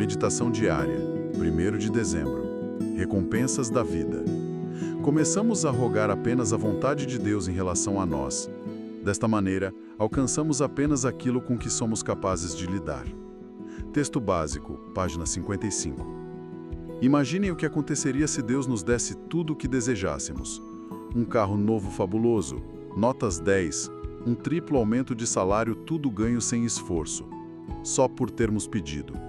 Meditação diária, 1º de dezembro. Recompensas da vida. Começamos a rogar apenas a vontade de Deus em relação a nós. Desta maneira, alcançamos apenas aquilo com que somos capazes de lidar. Texto básico, página 55. Imaginem o que aconteceria se Deus nos desse tudo o que desejássemos. Um carro novo fabuloso, notas 10, um triplo aumento de salário, tudo ganho sem esforço, só por termos pedido.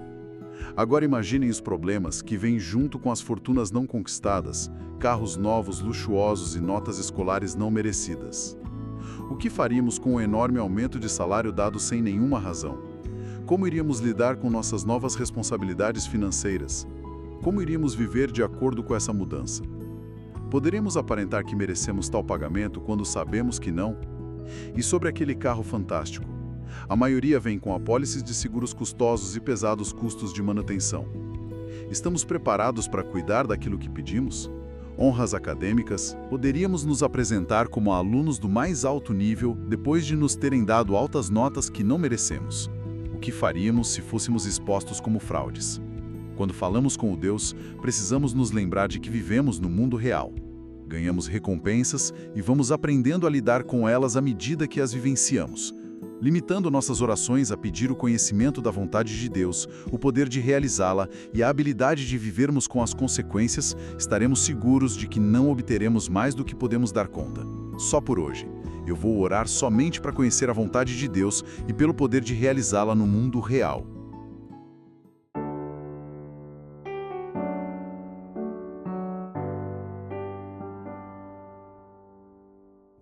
Agora imaginem os problemas que vêm junto com as fortunas não conquistadas, carros novos, luxuosos e notas escolares não merecidas. O que faríamos com o enorme aumento de salário dado sem nenhuma razão? Como iríamos lidar com nossas novas responsabilidades financeiras? Como iríamos viver de acordo com essa mudança? Poderíamos aparentar que merecemos tal pagamento quando sabemos que não? E sobre aquele carro fantástico? A maioria vem com apólices de seguros custosos e pesados custos de manutenção. Estamos preparados para cuidar daquilo que pedimos? Honras acadêmicas, poderíamos nos apresentar como alunos do mais alto nível depois de nos terem dado altas notas que não merecemos. O que faríamos se fôssemos expostos como fraudes? Quando falamos com o Deus, precisamos nos lembrar de que vivemos no mundo real. Ganhamos recompensas e vamos aprendendo a lidar com elas à medida que as vivenciamos. Limitando nossas orações a pedir o conhecimento da vontade de Deus, o poder de realizá-la e a habilidade de vivermos com as consequências, estaremos seguros de que não obteremos mais do que podemos dar conta. Só por hoje. Eu vou orar somente para conhecer a vontade de Deus e pelo poder de realizá-la no mundo real.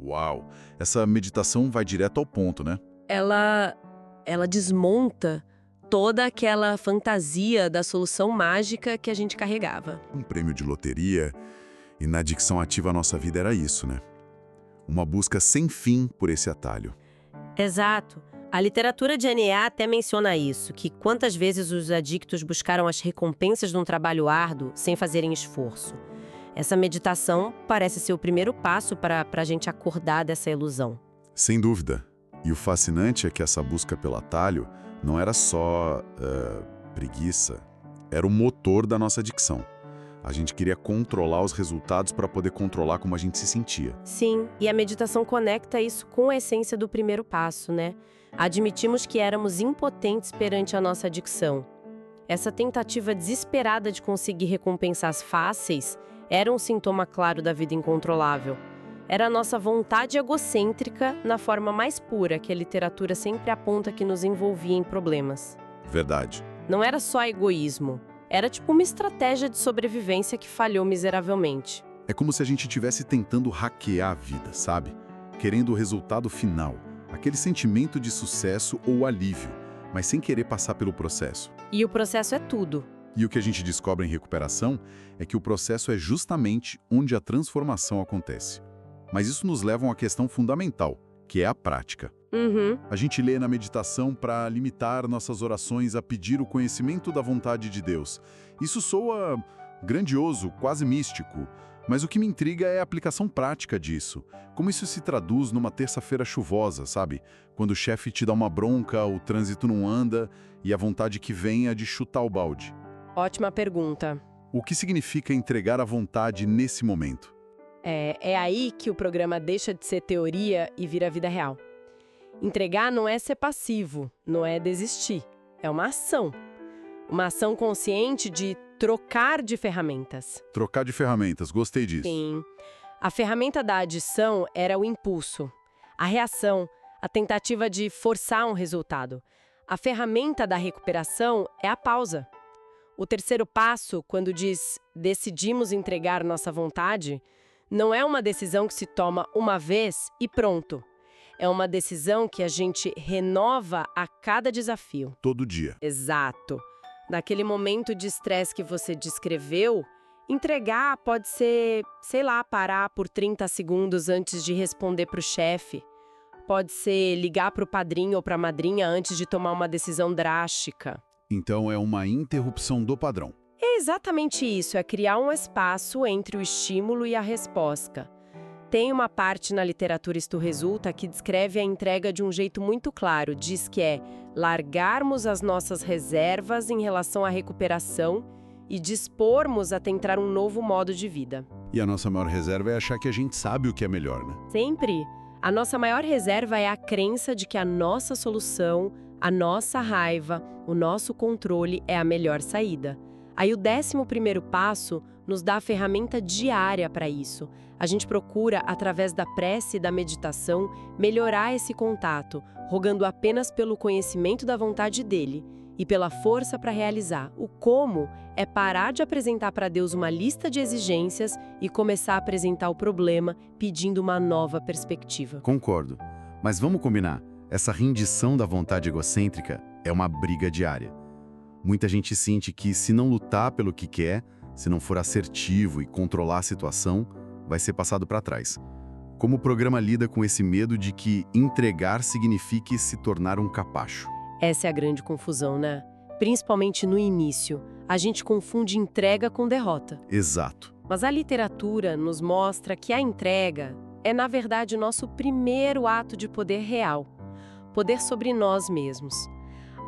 Uau! Essa meditação vai direto ao ponto, né? Ela desmonta toda aquela fantasia da solução mágica que a gente carregava. Um prêmio de loteria e na adicção ativa a nossa vida era isso, né? Uma busca sem fim por esse atalho. Exato. A literatura de NEA até menciona isso, que quantas vezes os adictos buscaram as recompensas de um trabalho árduo sem fazerem esforço. Essa meditação parece ser o primeiro passo para a gente acordar dessa ilusão. Sem dúvida. E o fascinante é que essa busca pelo atalho não era só preguiça, era o motor da nossa adicção. A gente queria controlar os resultados para poder controlar como a gente se sentia. Sim, e a meditação conecta isso com a essência do primeiro passo, né? Admitimos que éramos impotentes perante a nossa adicção. Essa tentativa desesperada de conseguir recompensas fáceis era um sintoma claro da vida incontrolável. Era a nossa vontade egocêntrica na forma mais pura que a literatura sempre aponta que nos envolvia em problemas. Verdade. Não era só egoísmo. Era tipo uma estratégia de sobrevivência que falhou miseravelmente. É como se a gente estivesse tentando hackear a vida, sabe? Querendo o resultado final, aquele sentimento de sucesso ou alívio, mas sem querer passar pelo processo. E o processo é tudo. E o que a gente descobre em recuperação é que o processo é justamente onde a transformação acontece. Mas isso nos leva a uma questão fundamental, que é a prática. A gente lê na meditação para limitar nossas orações a pedir o conhecimento da vontade de Deus. Isso soa grandioso, quase místico. Mas o que me intriga é a aplicação prática disso. Como isso se traduz numa terça-feira chuvosa, sabe? Quando o chefe te dá uma bronca, o trânsito não anda e a vontade que vem é de chutar o balde. Ótima pergunta. O que significa entregar a vontade nesse momento? É aí que o programa deixa de ser teoria e vira vida real. Entregar não é ser passivo, não é desistir. É uma ação. Uma ação consciente de trocar de ferramentas. Trocar de ferramentas, gostei disso. Sim. A ferramenta da adição era o impulso, a reação, a tentativa de forçar um resultado. A ferramenta da recuperação é a pausa. O terceiro passo, quando diz decidimos entregar nossa vontade, não é uma decisão que se toma uma vez e pronto. É uma decisão que a gente renova a cada desafio. Todo dia. Exato. Naquele momento de estresse que você descreveu, entregar pode ser, sei lá, parar por 30 segundos antes de responder para o chefe. Pode ser ligar para o padrinho ou para a madrinha antes de tomar uma decisão drástica. Então é uma interrupção do padrão. É exatamente isso, é criar um espaço entre o estímulo e a resposta. Tem uma parte na literatura Isto Resulta que descreve a entrega de um jeito muito claro. Diz que é largarmos as nossas reservas em relação à recuperação e dispormos a tentar um novo modo de vida. E a nossa maior reserva é achar que a gente sabe o que é melhor, né? Sempre. A nossa maior reserva é a crença de que a nossa solução, a nossa raiva, o nosso controle é a melhor saída. Aí o 11º passo nos dá a ferramenta diária para isso. A gente procura, através da prece e da meditação, melhorar esse contato, rogando apenas pelo conhecimento da vontade dele e pela força para realizar. O como é parar de apresentar para Deus uma lista de exigências e começar a apresentar o problema, pedindo uma nova perspectiva. Concordo. Mas vamos combinar, essa rendição da vontade egocêntrica é uma briga diária. Muita gente sente que se não lutar pelo que quer, se não for assertivo e controlar a situação, vai ser passado para trás. Como o programa lida com esse medo de que entregar signifique se tornar um capacho? Essa é a grande confusão, né? Principalmente no início. A gente confunde entrega com derrota. Exato. Mas a literatura nos mostra que a entrega é, na verdade, o nosso primeiro ato de poder real. Poder sobre nós mesmos.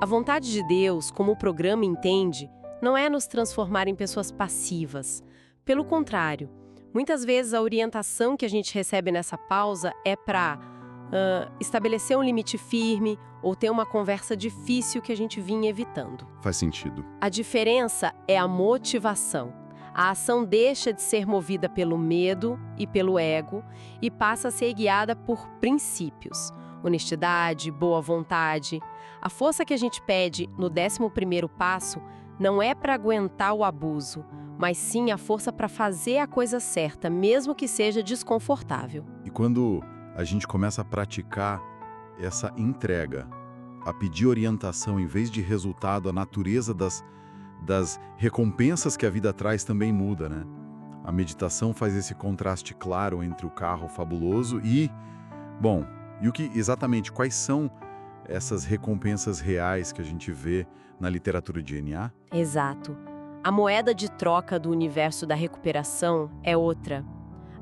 A vontade de Deus, como o programa entende, não é nos transformar em pessoas passivas. Pelo contrário, muitas vezes a orientação que a gente recebe nessa pausa é para estabelecer um limite firme ou ter uma conversa difícil que a gente vinha evitando. Faz sentido. A diferença é a motivação. A ação deixa de ser movida pelo medo e pelo ego e passa a ser guiada por princípios. Honestidade, boa vontade. A força que a gente pede no 11º passo não é para aguentar o abuso, mas sim a força para fazer a coisa certa, mesmo que seja desconfortável. E quando a gente começa a praticar essa entrega, a pedir orientação em vez de resultado, a natureza das recompensas que a vida traz também muda, né? A meditação faz esse contraste claro entre o carro fabuloso e o que exatamente, quais são essas recompensas reais que a gente vê na literatura de NA? Exato. A moeda de troca do universo da recuperação é outra.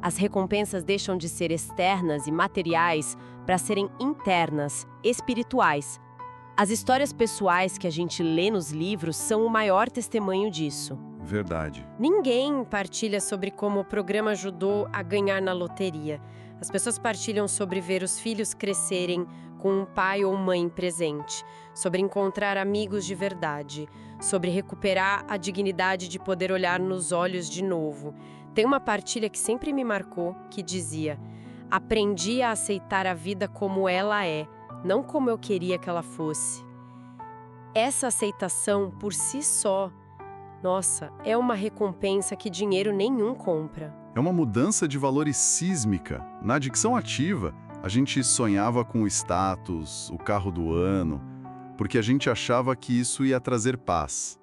As recompensas deixam de ser externas e materiais para serem internas, espirituais. As histórias pessoais que a gente lê nos livros são o maior testemunho disso. Verdade. Ninguém partilha sobre como o programa ajudou a ganhar na loteria. As pessoas partilham sobre ver os filhos crescerem com um pai ou mãe presente, sobre encontrar amigos de verdade, sobre recuperar a dignidade de poder olhar nos olhos de novo. Tem uma partilha que sempre me marcou, que dizia: aprendi a aceitar a vida como ela é, não como eu queria que ela fosse. Essa aceitação, por si só, nossa, é uma recompensa que dinheiro nenhum compra. É uma mudança de valores sísmica. Na adicção ativa, a gente sonhava com o status, o carro do ano, porque a gente achava que isso ia trazer paz.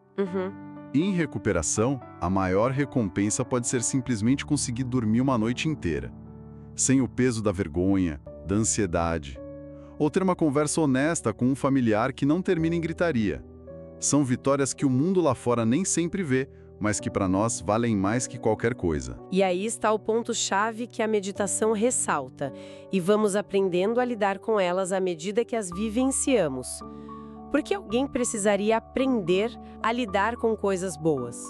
Em recuperação, a maior recompensa pode ser simplesmente conseguir dormir uma noite inteira, sem o peso da vergonha, da ansiedade, ou ter uma conversa honesta com um familiar que não termina em gritaria. São vitórias que o mundo lá fora nem sempre vê, mas que para nós valem mais que qualquer coisa. E aí está o ponto-chave que a meditação ressalta, e vamos aprendendo a lidar com elas à medida que as vivenciamos. Por que alguém precisaria aprender a lidar com coisas boas?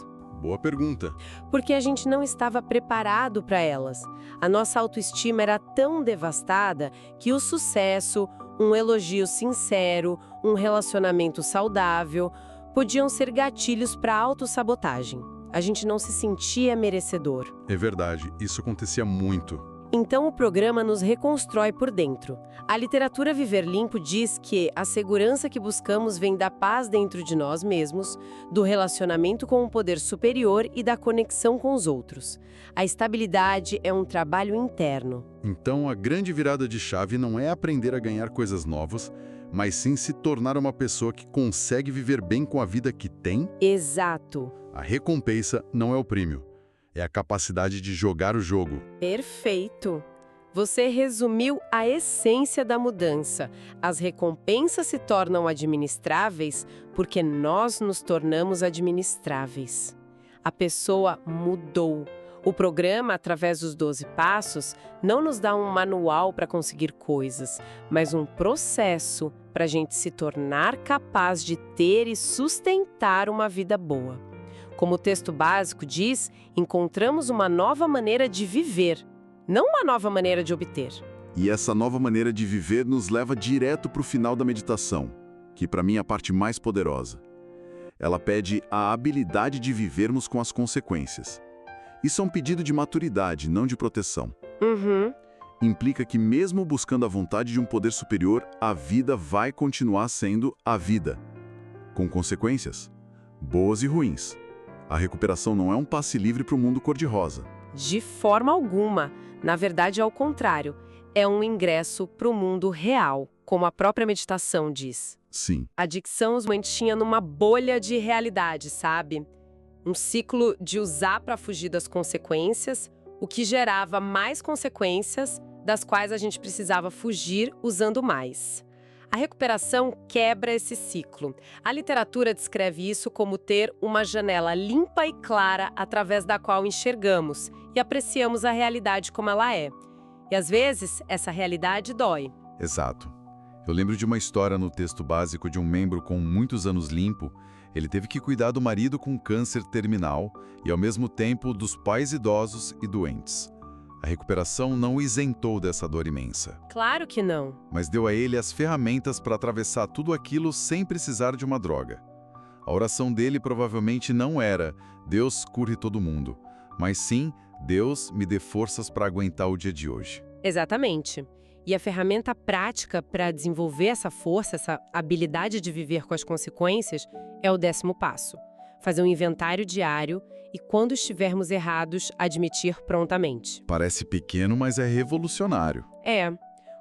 Boa pergunta. Porque a gente não estava preparado para elas. A nossa autoestima era tão devastada que o sucesso, um elogio sincero, um relacionamento saudável, podiam ser gatilhos para a autossabotagem. A gente não se sentia merecedor. É verdade, isso acontecia muito. Então o programa nos reconstrói por dentro. A literatura Viver Limpo diz que a segurança que buscamos vem da paz dentro de nós mesmos, do relacionamento com o poder superior e da conexão com os outros. A estabilidade é um trabalho interno. Então a grande virada de chave não é aprender a ganhar coisas novas, mas sim se tornar uma pessoa que consegue viver bem com a vida que tem? Exato. A recompensa não é o prêmio, é a capacidade de jogar o jogo. Perfeito! Você resumiu a essência da mudança. As recompensas se tornam administráveis porque nós nos tornamos administráveis. A pessoa mudou. O programa, através dos 12 passos, não nos dá um manual para conseguir coisas, mas um processo para a gente se tornar capaz de ter e sustentar uma vida boa. Como o texto básico diz, encontramos uma nova maneira de viver, não uma nova maneira de obter. E essa nova maneira de viver nos leva direto para o final da meditação, que para mim é a parte mais poderosa. Ela pede a habilidade de vivermos com as consequências. Isso é um pedido de maturidade, não de proteção. Implica que mesmo buscando a vontade de um poder superior, a vida vai continuar sendo a vida, com consequências, boas e ruins. A recuperação não é um passe livre para o mundo cor-de-rosa. De forma alguma. Na verdade, é o contrário. É um ingresso para o mundo real, como a própria meditação diz. Sim. A dicção os mantinha numa bolha de realidade, sabe? Um ciclo de usar para fugir das consequências, o que gerava mais consequências, das quais a gente precisava fugir usando mais. A recuperação quebra esse ciclo. A literatura descreve isso como ter uma janela limpa e clara através da qual enxergamos e apreciamos a realidade como ela é. E às vezes, essa realidade dói. Exato. Eu lembro de uma história no texto básico de um membro com muitos anos limpo. Ele teve que cuidar do marido com câncer terminal e, ao mesmo tempo, dos pais idosos e doentes. A recuperação não o isentou dessa dor imensa. Claro que não. Mas deu a ele as ferramentas para atravessar tudo aquilo sem precisar de uma droga. A oração dele provavelmente não era "Deus cure todo mundo", mas sim "Deus me dê forças para aguentar o dia de hoje". Exatamente. E a ferramenta prática para desenvolver essa força, essa habilidade de viver com as consequências, é o 10º passo. Fazer um inventário diário e, quando estivermos errados, admitir prontamente. Parece pequeno, mas é revolucionário. É.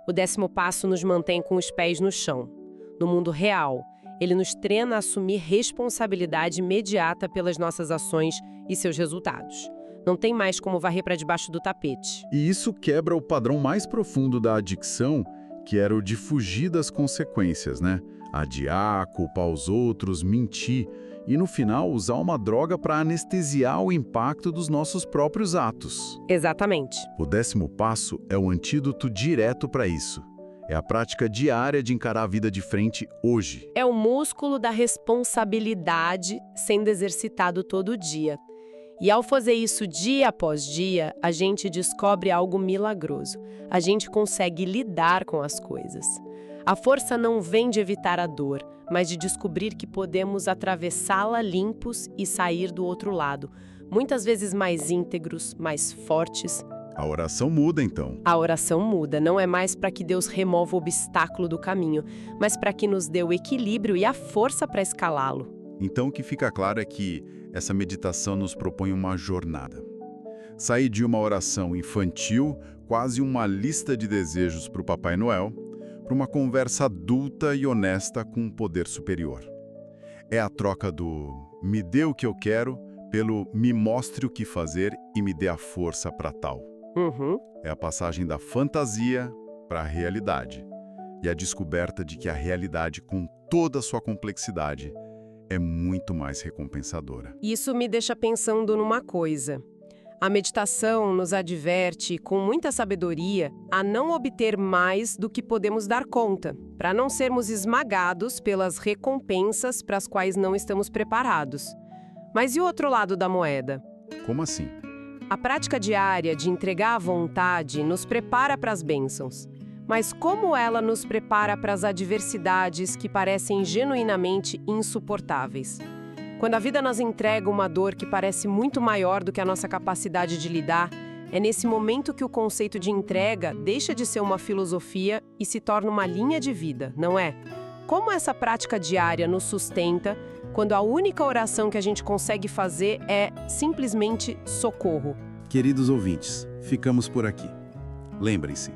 O 10º passo nos mantém com os pés no chão. No mundo real, ele nos treina a assumir responsabilidade imediata pelas nossas ações e seus resultados. Não tem mais como varrer para debaixo do tapete. E isso quebra o padrão mais profundo da adicção, que era o de fugir das consequências, né? Adiar, culpar os outros, mentir e, no final, usar uma droga para anestesiar o impacto dos nossos próprios atos. Exatamente. O 10º passo é o antídoto direto para isso. É a prática diária de encarar a vida de frente hoje. É o músculo da responsabilidade sendo exercitado todo dia. E ao fazer isso dia após dia, a gente descobre algo milagroso. A gente consegue lidar com as coisas. A força não vem de evitar a dor, mas de descobrir que podemos atravessá-la limpos e sair do outro lado, muitas vezes mais íntegros, mais fortes. A oração muda, então. A oração muda, não é mais para que Deus remova o obstáculo do caminho, mas para que nos dê o equilíbrio e a força para escalá-lo. Então o que fica claro é que essa meditação nos propõe uma jornada. Sair de uma oração infantil, quase uma lista de desejos para o Papai Noel, para uma conversa adulta e honesta com um poder superior. É a troca do "me dê o que eu quero" pelo "me mostre o que fazer e me dê a força para tal". É a passagem da fantasia para a realidade e a descoberta de que a realidade, com toda a sua complexidade, é muito mais recompensadora. Isso me deixa pensando numa coisa. A meditação nos adverte, com muita sabedoria, a não obter mais do que podemos dar conta, para não sermos esmagados pelas recompensas para as quais não estamos preparados. Mas e o outro lado da moeda? Como assim? A prática diária de entregar a vontade nos prepara para as bênçãos. Mas como ela nos prepara para as adversidades que parecem genuinamente insuportáveis? Quando a vida nos entrega uma dor que parece muito maior do que a nossa capacidade de lidar, é nesse momento que o conceito de entrega deixa de ser uma filosofia e se torna uma linha de vida, não é? Como essa prática diária nos sustenta quando a única oração que a gente consegue fazer é simplesmente socorro? Queridos ouvintes, ficamos por aqui. Lembrem-se,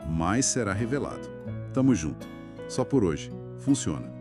mais será revelado. Tamo junto. Só por hoje. Funciona.